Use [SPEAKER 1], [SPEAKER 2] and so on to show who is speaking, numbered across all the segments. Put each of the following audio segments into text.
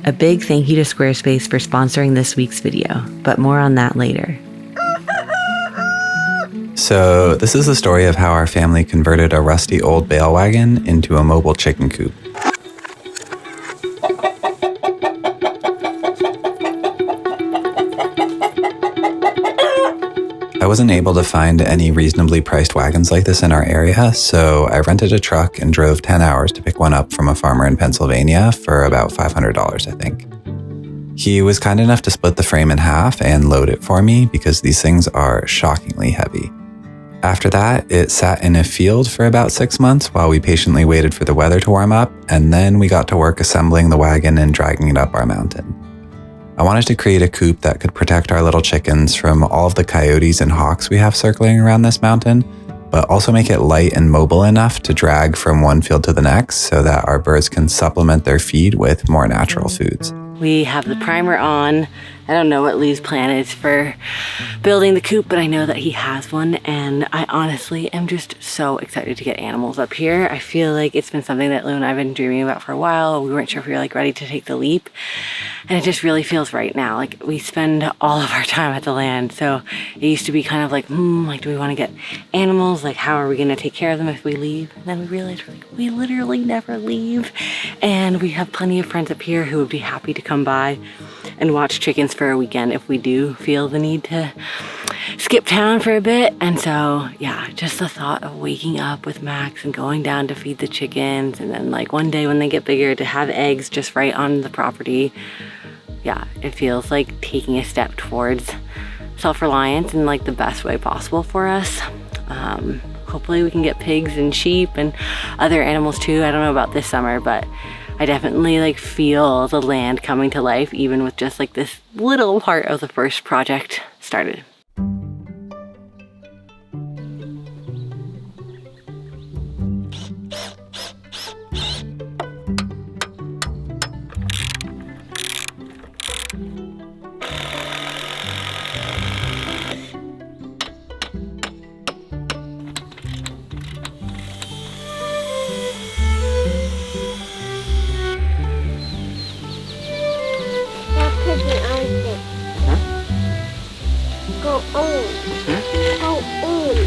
[SPEAKER 1] A big thank you to Squarespace for sponsoring this week's video, but more on that later.
[SPEAKER 2] So this is the story of how our family converted a rusty old bale wagon into a mobile chicken coop. I wasn't able to find any reasonably priced wagons like this in our area, so I rented a truck and drove 10 hours to pick one up from a farmer in Pennsylvania for about $500, I think. He was kind enough to split the frame in half and load it for me because these things are shockingly heavy. After that, it sat in a field for about 6 months while we patiently waited for the weather to warm up, and then we got to work assembling the wagon and dragging it up our mountain. I wanted to create a coop that could protect our little chickens from all of the coyotes and hawks we have circling around this mountain, but also make it light and mobile enough to drag from one field to the next so that our birds can supplement their feed with more natural foods.
[SPEAKER 1] We have the primer on. I don't know what Lee's plan is for building the coop, but I know that he has one, and I honestly am just so excited to get animals up here. I feel like it's been something that Lou and I have been dreaming about for a while. We weren't sure if we were like ready to take the leap, and it just really feels right now. Like we spend all of our time at the land, so it used to be kind of like, like do we want to get animals? Like how are we going to take care of them if we leave? And then we realized we literally never leave, and we have plenty of friends up here who would be happy to come by and watch chickens for a weekend if we do feel the need to skip town for a bit. And so yeah, just the thought of waking up with Max and going down to feed the chickens, and then like one day when they get bigger to have eggs just right on the property. Yeah, it feels like taking a step towards self-reliance in like the best way possible for us. Hopefully we can get pigs and sheep and other animals too. I don't know about this summer, but I definitely like feel the land coming to life, even with just like this little part of the first project started.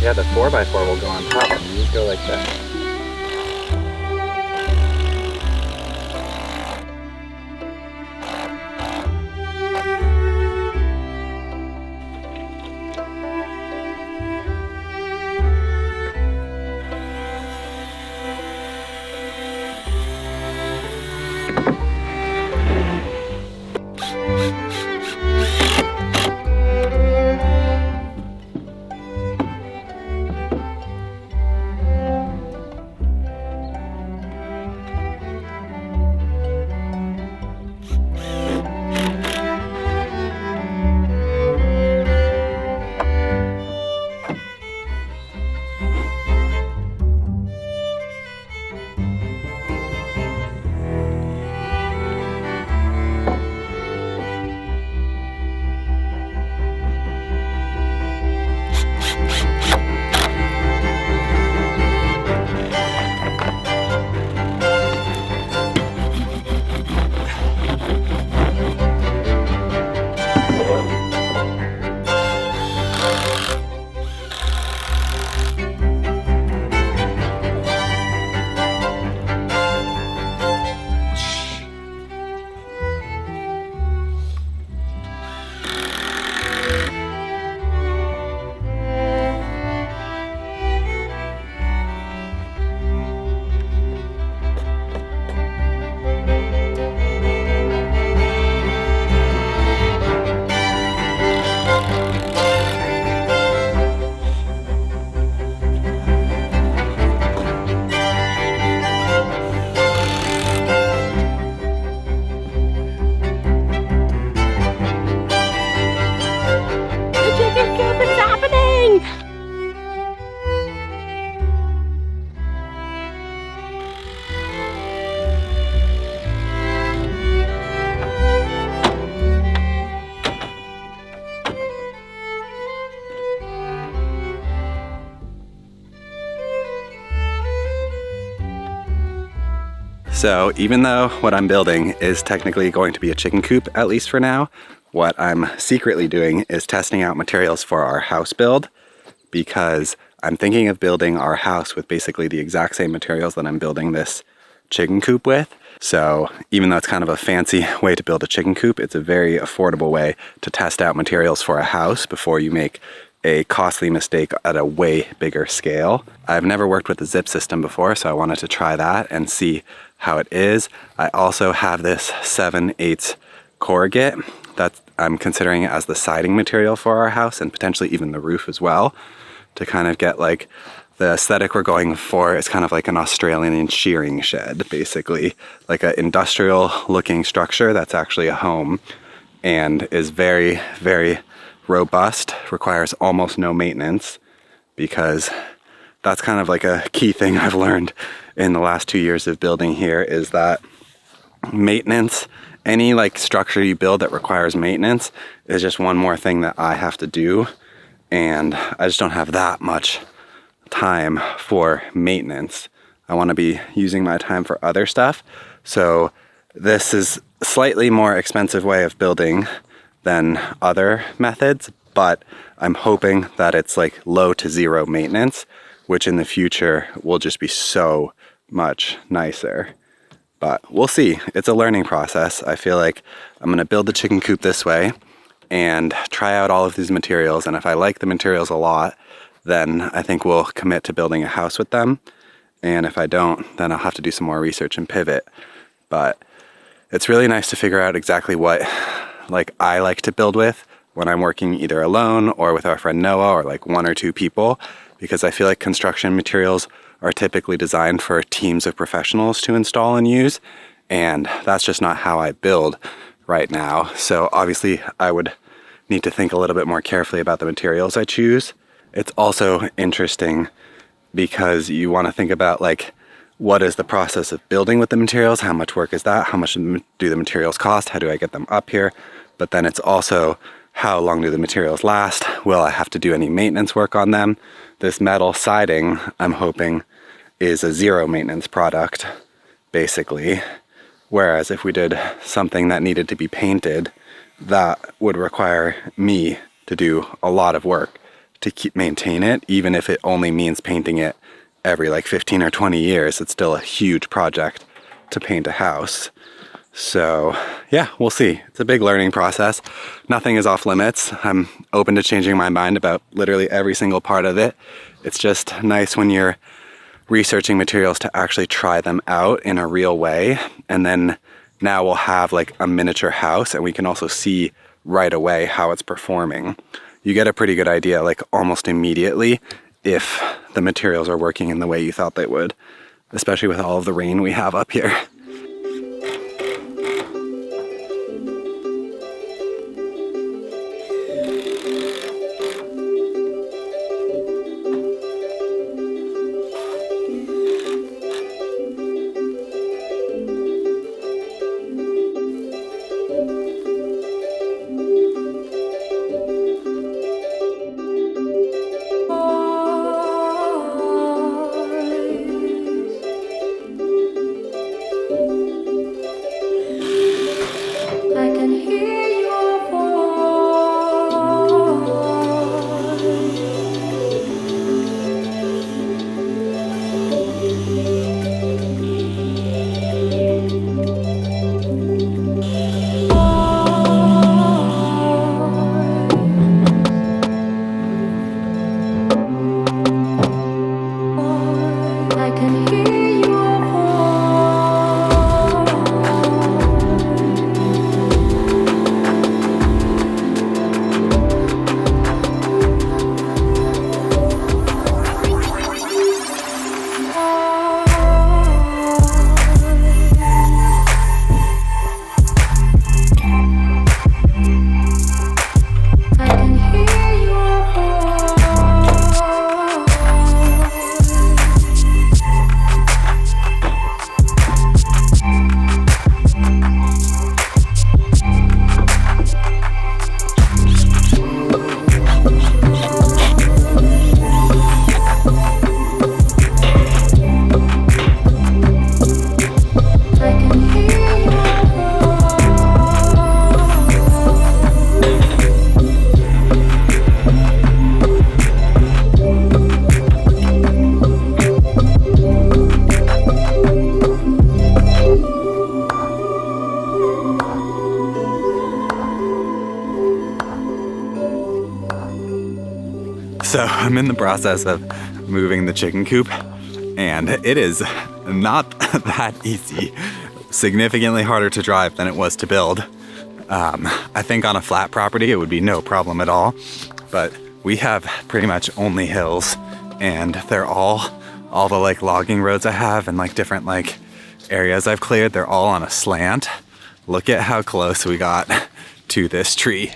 [SPEAKER 2] Yeah, the 4x4 will go on top and you just go like that. So even though what I'm building is technically going to be a chicken coop, at least for now, what I'm secretly doing is testing out materials for our house build, because I'm thinking of building our house with basically the exact same materials that I'm building this chicken coop with. So even though it's kind of a fancy way to build a chicken coop, it's a very affordable way to test out materials for a house before you make a costly mistake at a way bigger scale. I've never worked with the zip system before, so I wanted to try that and see how it is. I also have this 7/8 corrugate that I'm considering as the siding material for our house and potentially even the roof as well, to kind of get like the aesthetic we're going for. Is kind of like an Australian shearing shed, basically like an industrial looking structure that's actually a home and is very, very robust, requires almost no maintenance, because that's kind of like a key thing I've learned in the last 2 years of building here, is that maintenance, any like structure you build that requires maintenance, is just one more thing that I have to do, and I just don't have that much time for maintenance. I want to be using my time for other stuff. So this is a slightly more expensive way of building than other methods, but I'm hoping that it's like low to zero maintenance, which in the future will just be so much nicer. But we'll see. It's a learning process. I feel like I'm going to build the chicken coop this way and try out all of these materials, and if I like the materials a lot, then I think we'll commit to building a house with them. And if I don't, then I'll have to do some more research and pivot. But it's really nice to figure out exactly what like I like to build with when I'm working either alone or with our friend Noah, or like 1 or 2 people, because I feel like construction materials are typically designed for teams of professionals to install and use, and that's just not how I build right now. So obviously I would need to think a little bit more carefully about the materials I choose. It's also interesting because you want to think about like, what is the process of building with the materials? How much work is that? How much do the materials cost? How do I get them up here? But then it's also, how long do the materials last? Will I have to do any maintenance work on them? This metal siding, I'm hoping, is a zero maintenance product, basically. Whereas if we did something that needed to be painted, that would require me to do a lot of work to maintain it, even if it only means painting it every like 15 or 20 years. It's still a huge project to paint a house. So yeah, we'll see. It's a big learning process. Nothing is off limits. I'm open to changing my mind about literally every single part of it. It's just nice when you're researching materials to actually try them out in a real way. And then now we'll have like a miniature house, and we can also see right away how it's performing. You get a pretty good idea like almost immediately if the materials are working in the way you thought they would, especially with all of the rain we have up here. So I'm in the process of moving the chicken coop, and it is not that easy. Significantly harder to drive than it was to build. I think on a flat property it would be no problem at all, but we have pretty much only hills, and they're all the like logging roads I have and like different like areas I've cleared, they're all on a slant. Look at how close we got to this tree.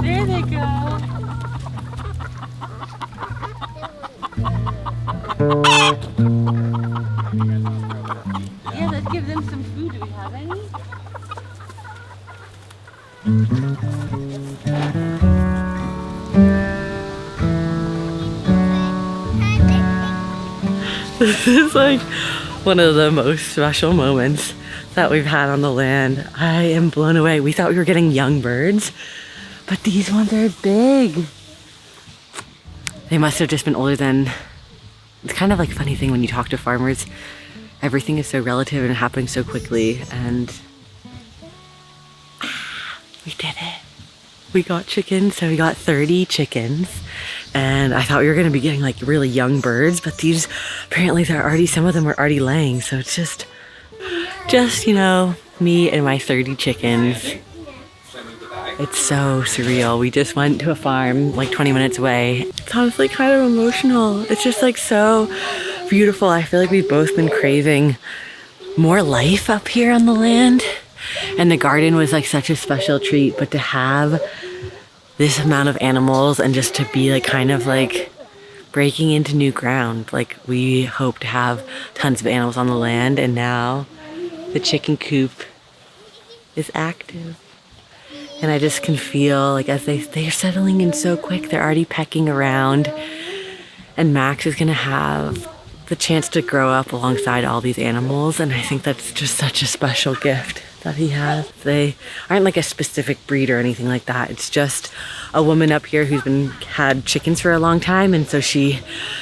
[SPEAKER 1] There they go. Yeah, let's give them some food. Do we have any? This is like one of the most special moments that we've had on the land. I am blown away. We thought we were getting young birds, but these ones are big. They must have just been older than... It's kind of like a funny thing when you talk to farmers. Everything is so relative and happening so quickly, and we did it. We got chickens, so we got 30 chickens. And I thought we were gonna be getting like really young birds, but these, apparently they're already, some of them are already laying. So it's just, you know, me and my 30 chickens. It's so surreal. We just went to a farm like 20 minutes away. It's honestly kind of emotional. It's just like so beautiful. I feel like we've both been craving more life up here on the land. And the garden was like such a special treat, but to have this amount of animals and just to be like kind of like breaking into new ground. Like we hope to have tons of animals on the land, and now the chicken coop is active. And I just can feel like as they're settling in so quick, they're already pecking around, and Max is gonna have the chance to grow up alongside all these animals. And I think that's just such a special gift that he has. They aren't like a specific breed or anything like that. It's just a woman up here who's had chickens for a long time, and so she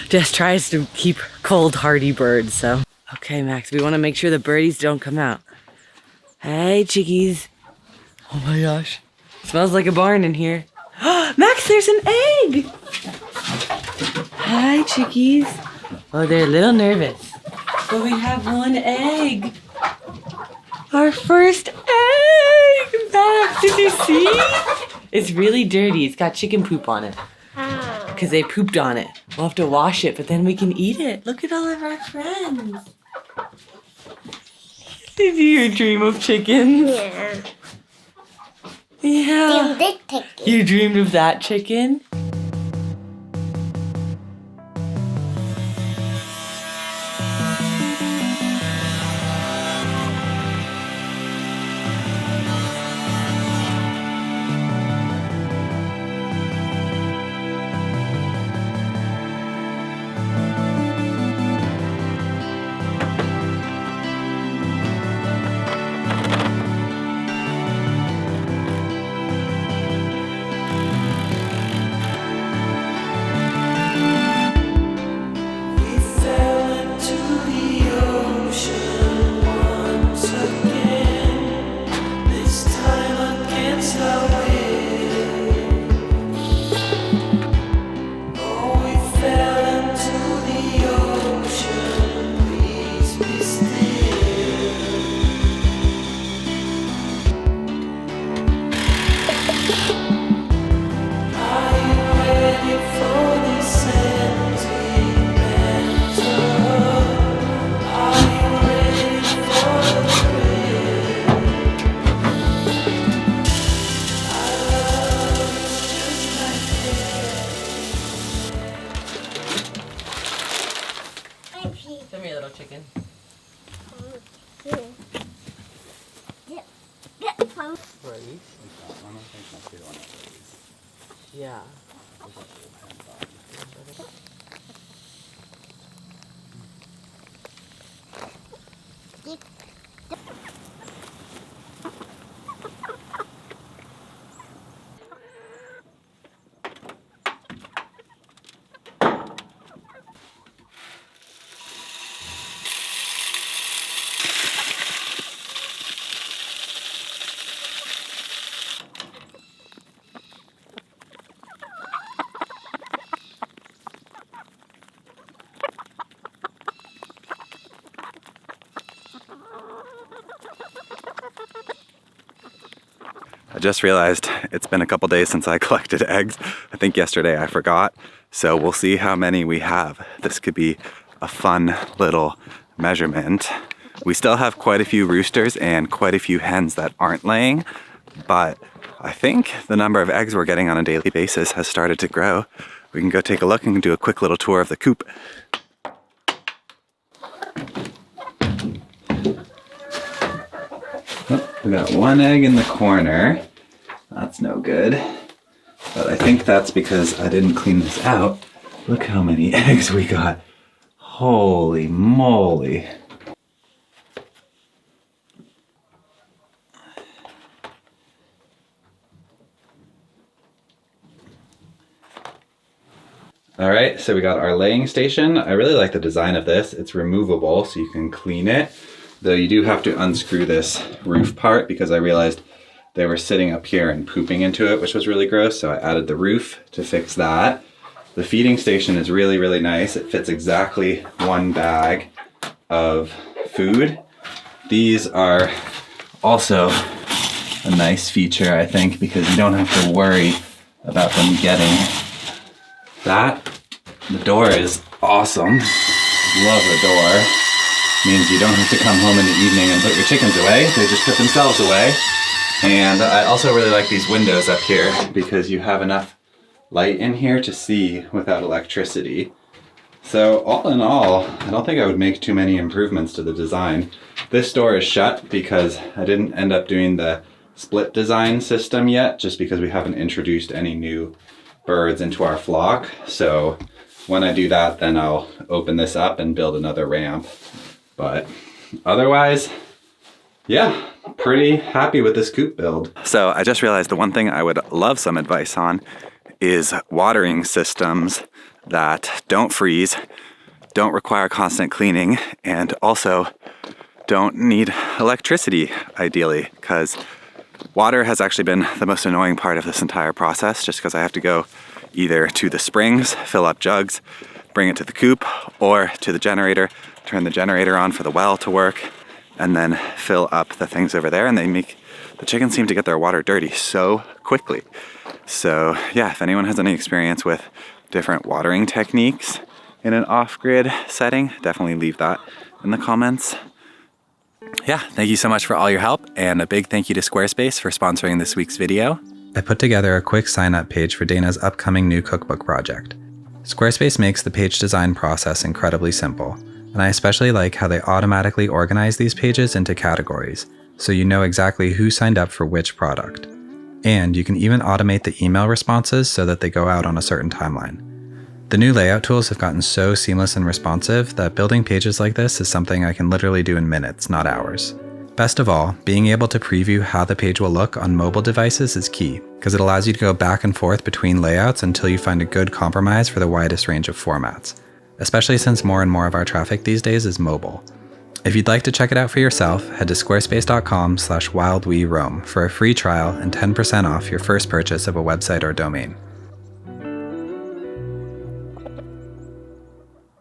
[SPEAKER 1] just tries to keep cold, hardy birds. So, okay, Max, we want to make sure the birdies don't come out. Hey, chickies. Oh my gosh. Smells like a barn in here. Max, there's an egg. Hi, chickies. Oh, they're a little nervous. But we have one egg. Our first egg! Max, did you see? It's really dirty. It's got chicken poop on it. Because they pooped on it. We'll have to wash it, but then we can eat it. Look at all of our friends. Did you dream of chickens?
[SPEAKER 3] Yeah.
[SPEAKER 1] Yeah. You dreamed of that chicken? Come here, little chicken. Yeah.
[SPEAKER 2] I just realized it's been a couple days since I collected eggs. I think yesterday I forgot. So we'll see how many we have. This could be a fun little measurement. We still have quite a few roosters and quite a few hens that aren't laying, but I think the number of eggs we're getting on a daily basis has started to grow. We can go take a look and do a quick little tour of the coop. Oh, we got one egg in the corner. That's no good. But I think that's because I didn't clean this out. Look how many eggs we got. Holy moly. All right, so we got our laying station. I really like the design of this. It's removable so you can clean it. Though you do have to unscrew this roof part because I realized they were sitting up here and pooping into it, which was really gross. So I added the roof to fix that. The feeding station is really, really nice. It fits exactly one bag of food. These are also a nice feature, I think, because you don't have to worry about them getting that. The door is awesome. Love the door. Means you don't have to come home in the evening and put your chickens away. They just put themselves away. And I also really like these windows up here because you have enough light in here to see without electricity. So all in all, I don't think I would make too many improvements to the design. This door is shut because I didn't end up doing the split design system yet, just because we haven't introduced any new birds into our flock. So when I do that, then I'll open this up and build another ramp. But otherwise, yeah, pretty happy with this coop build. So I just realized the one thing I would love some advice on is watering systems that don't freeze, don't require constant cleaning, and also don't need electricity, ideally, because water has actually been the most annoying part of this entire process, just because I have to go either to the springs, fill up jugs, bring it to the coop, or to the generator, turn the generator on for the well to work, and then fill up the things over there. And the chickens seem to get their water dirty so quickly. So yeah, if anyone has any experience with different watering techniques in an off-grid setting, definitely leave that in the comments. Yeah, thank you so much for all your help, and a big thank you to Squarespace for sponsoring this week's video. I put together a quick sign-up page for Dana's upcoming new cookbook project. Squarespace makes the page design process incredibly simple, and I especially like how they automatically organize these pages into categories, so you know exactly who signed up for which product. And you can even automate the email responses so that they go out on a certain timeline. The new layout tools have gotten so seamless and responsive that building pages like this is something I can literally do in minutes, not hours. Best of all, being able to preview how the page will look on mobile devices is key, because it allows you to go back and forth between layouts until you find a good compromise for the widest range of formats, especially since more and more of our traffic these days is mobile. If you'd like to check it out for yourself, head to squarespace.com/wildweroam for a free trial and 10% off your first purchase of a website or domain.